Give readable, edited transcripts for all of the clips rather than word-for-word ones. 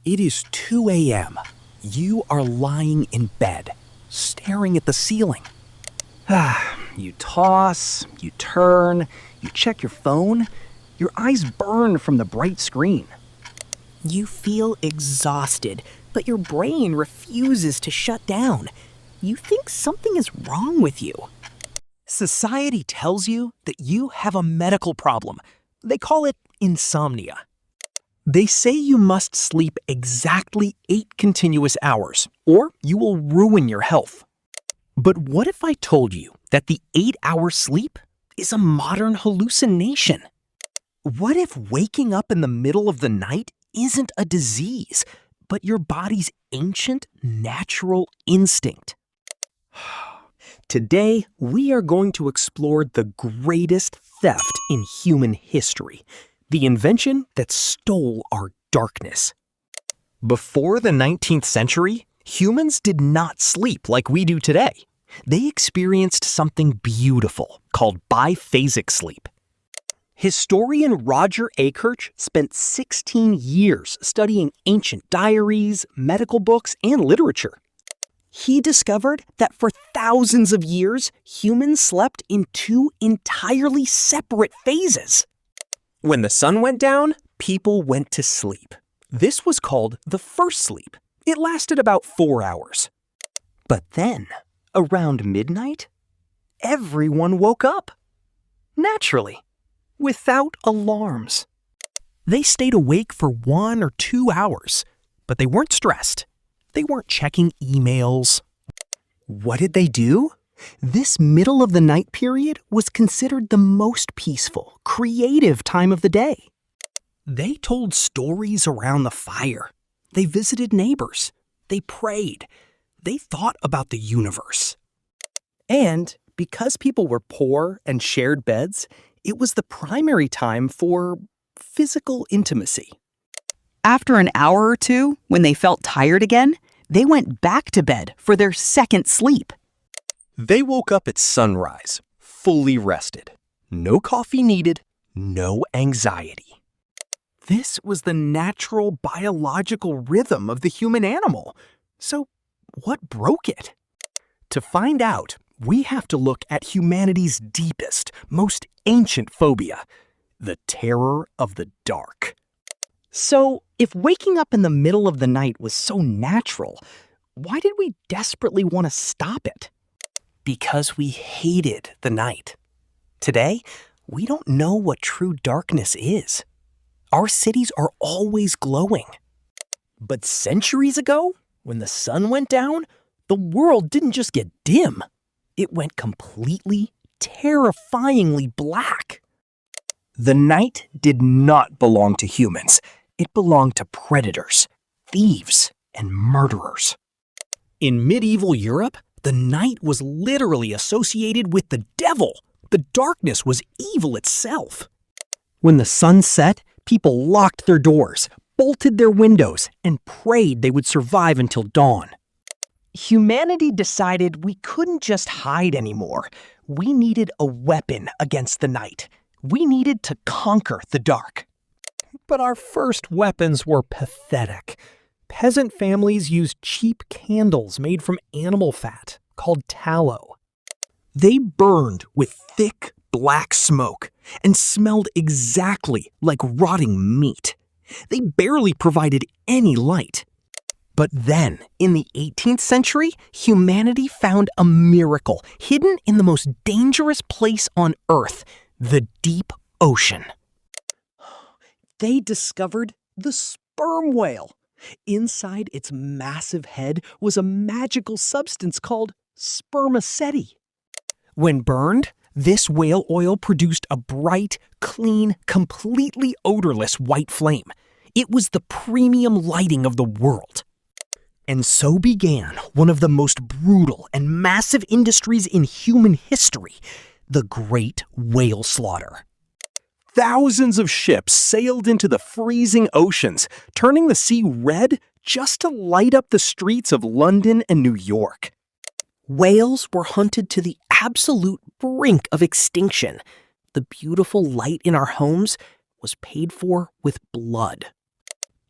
It is 2 a.m. You are lying in bed, staring at the ceiling. You toss, you turn, you check your phone. Your eyes burn from the bright screen. You feel exhausted, but your brain refuses to shut down. You think something is wrong with you. Society tells you that you have a medical problem. They call it insomnia. They say you must sleep exactly 8 continuous hours, or you will ruin your health. But what if I told you that the 8-hour sleep is a modern hallucination? What if waking up in the middle of the night isn't a disease, but your body's ancient natural instinct? Today, we are going to explore the greatest theft in human history, the invention that stole our darkness. Before the 19th century, humans did not sleep like we do today. They experienced something beautiful called biphasic sleep. Historian Roger Akerch spent 16 years studying ancient diaries, medical books, and literature. He discovered that for thousands of years, humans slept in 2 entirely separate phases. When the sun went down, people went to sleep. This was called the first sleep. It lasted about 4 hours. But then, around midnight, everyone woke up. Naturally, without alarms. They stayed awake for 1 or 2 hours, but they weren't stressed. They weren't checking emails. What did they do? This middle of the night period was considered the most peaceful, creative time of the day. They told stories around the fire. They visited neighbors. They prayed. They thought about the universe. And because people were poor and shared beds, it was the primary time for physical intimacy. After an hour or two, when they felt tired again, they went back to bed for their second sleep. They woke up at sunrise, fully rested. No coffee needed, no anxiety. This was the natural biological rhythm of the human animal. So, what broke it? To find out, we have to look at humanity's deepest, most ancient phobia, the terror of the dark. So, if waking up in the middle of the night was so natural, why did we desperately want to stop it? Because we hated the night. Today, we don't know what true darkness is. Our cities are always glowing. But centuries ago, when the sun went down, the world didn't just get dim. It went completely, terrifyingly black. The night did not belong to humans. It belonged to predators, thieves, and murderers. In medieval Europe, the night was literally associated with the devil. The darkness was evil itself. When the sun set, people locked their doors, bolted their windows, and prayed they would survive until dawn. Humanity decided we couldn't just hide anymore. We needed a weapon against the night. We needed to conquer the dark. But our first weapons were pathetic. Peasant families used cheap candles made from animal fat, called tallow. They burned with thick, black smoke and smelled exactly like rotting meat. They barely provided any light. But then, in the 18th century, humanity found a miracle hidden in the most dangerous place on Earth, the deep ocean. They discovered the sperm whale. Inside its massive head was a magical substance called spermaceti. When burned, this whale oil produced a bright, clean, completely odorless white flame. It was the premium lighting of the world. And so began one of the most brutal and massive industries in human history, the Great Whale Slaughter. Thousands of ships sailed into the freezing oceans, turning the sea red just to light up the streets of London and New York. Whales were hunted to the absolute brink of extinction. The beautiful light in our homes was paid for with blood.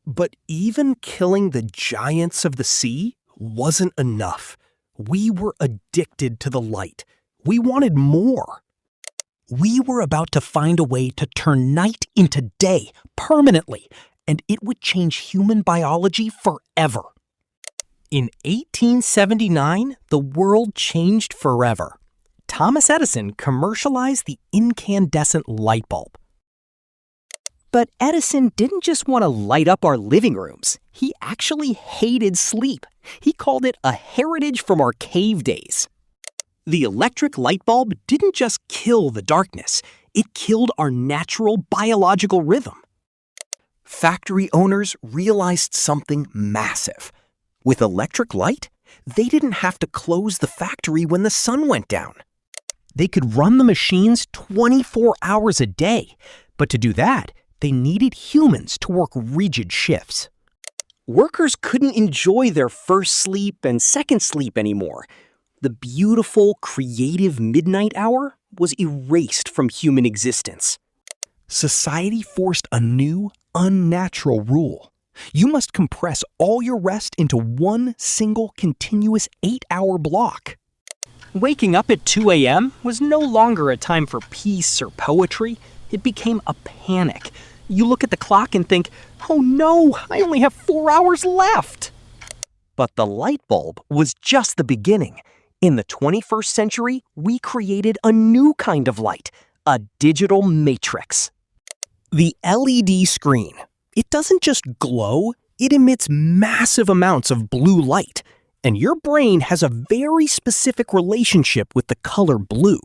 But even killing the giants of the sea wasn't enough. We were addicted to the light. We wanted more. We were about to find a way to turn night into day permanently, and it would change human biology forever. In 1879, the world changed forever. Thomas Edison commercialized the incandescent light bulb. But Edison didn't just want to light up our living rooms. He actually hated sleep. He called it a heritage from our cave days. The electric light bulb didn't just kill the darkness, it killed our natural biological rhythm. Factory owners realized something massive. With electric light, they didn't have to close the factory when the sun went down. They could run the machines 24 hours a day, but to do that, they needed humans to work rigid shifts. Workers couldn't enjoy their first sleep and second sleep anymore. The beautiful, creative midnight hour was erased from human existence. Society forced a new, unnatural rule. You must compress all your rest into one single continuous 8-hour block. Waking up at 2 a.m. was no longer a time for peace or poetry. It became a panic. You look at the clock and think, oh no, I only have 4 hours left. But the light bulb was just the beginning. In the 21st century, we created a new kind of light, a digital matrix. The LED screen. It doesn't just glow, it emits massive amounts of blue light, and your brain has a very specific relationship with the color blue.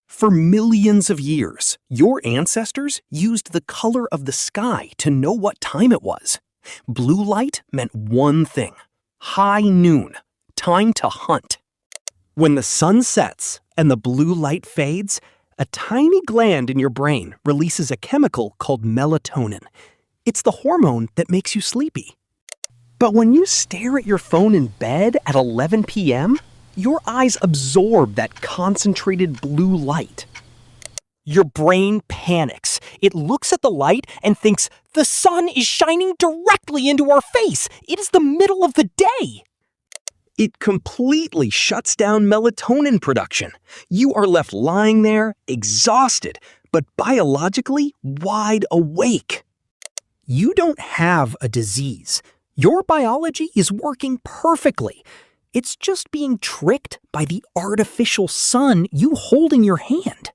For millions of years, your ancestors used the color of the sky to know what time it was. Blue light meant one thing: high noon, time to hunt. When the sun sets and the blue light fades, a tiny gland in your brain releases a chemical called melatonin. It's the hormone that makes you sleepy. But when you stare at your phone in bed at 11 p.m., your eyes absorb that concentrated blue light. Your brain panics. It looks at the light and thinks, the sun is shining directly into our face. It is the middle of the day. It completely shuts down melatonin production. You are left lying there, exhausted, but biologically wide awake. You don't have a disease. Your biology is working perfectly. It's just being tricked by the artificial sun you hold in your hand.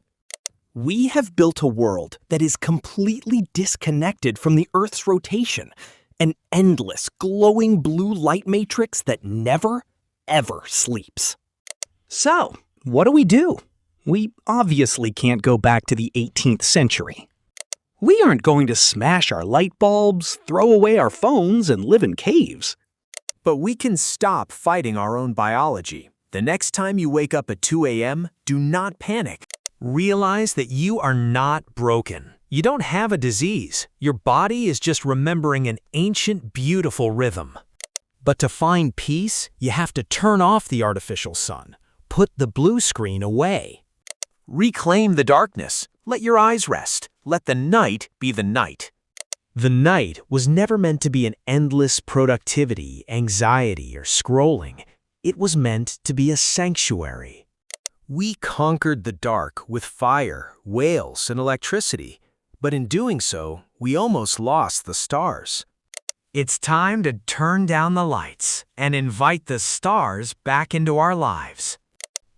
We have built a world that is completely disconnected from the Earth's rotation, an endless, glowing blue light matrix that never, ever sleeps. So, what do? We obviously can't go back to the 18th century. We aren't going to smash our light bulbs, throw away our phones, and live in caves. But we can stop fighting our own biology. The next time you wake up at 2 a.m., do not panic. Realize that you are not broken. You don't have a disease. Your body is just remembering an ancient, beautiful rhythm. But to find peace, you have to turn off the artificial sun. Put the blue screen away. Reclaim the darkness. Let your eyes rest. Let the night be the night. The night was never meant to be an endless productivity, anxiety, or scrolling. It was meant to be a sanctuary. We conquered the dark with fire, whales, and electricity, but in doing so, we almost lost the stars. It's time to turn down the lights and invite the stars back into our lives.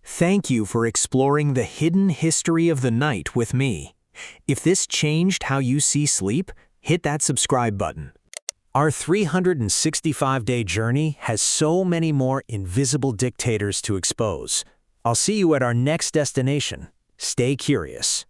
Thank you for exploring the hidden history of the night with me. If this changed how you see sleep, hit that subscribe button. Our 365-day journey has so many more invisible dictators to expose. I'll see you at our next destination. Stay curious.